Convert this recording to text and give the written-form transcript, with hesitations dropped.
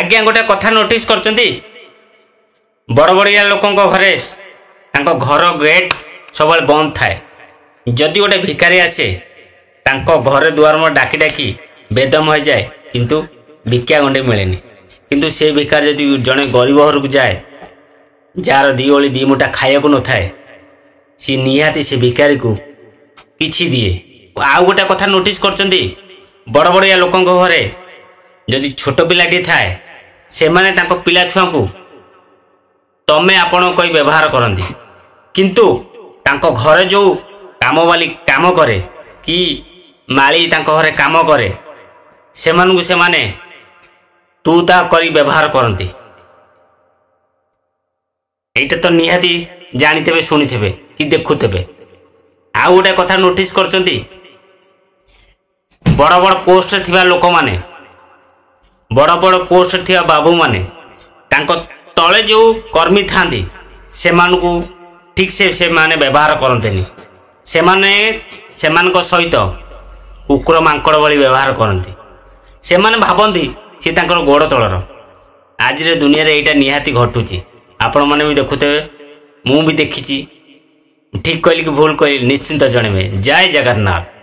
आज्ञा गोटे कथा नोटिस करचंती बड़ बड़िया लोकों घरे घर गेट सब बंद थाए जदि गोटे भिकारी आसे घर दुआर में डाकी डाकी बेदम हो जाए किंतु भिक्षा गंडे मिलेनि किंतु से भिकारी जदि जड़े गरीब घर को जाए जार दी ओली दी मुठा खाया न थाए सी निहाती से भिकारी को किछि दिए। आउ गोटे कथा नोटिस करचंती बड़ बड़िया लोकों घरे जदि छोट पिलाटी थाए से माने तांको पिला छुआ को तमे आपण कोई व्यवहार करंती किंतु तांको घरे जो काम वाली काम करे कि माली तांको घरे काम करे से मानू से माने तू ता करी व्यवहार करंती। एटा तो निहाती जानिथेबे सुनिथेबे कि देखुथेबे। आउ गोटे कथा नोटिस करचंती बड़ बड़ पोस्ट थिबा लोक माने बड़ बड़ पोस्ट थिबा बाबू माने तांको तले जो कर्मी थांदी से मानकु ठीक से माने व्यवहार करंतेनी से माने सेमानक सहित कुकुर मांकड़ भली व्यवहार करंती से माने भाबंती से तांकर गोड़ तलर। आज रे दुनिया रे एटा निहाती घटुची आपण माने भी देखुथेबे मु भी देखिची ठीक कहली कि भूल कहली निश्चिंत जणेबे। जय जगन्नाथ।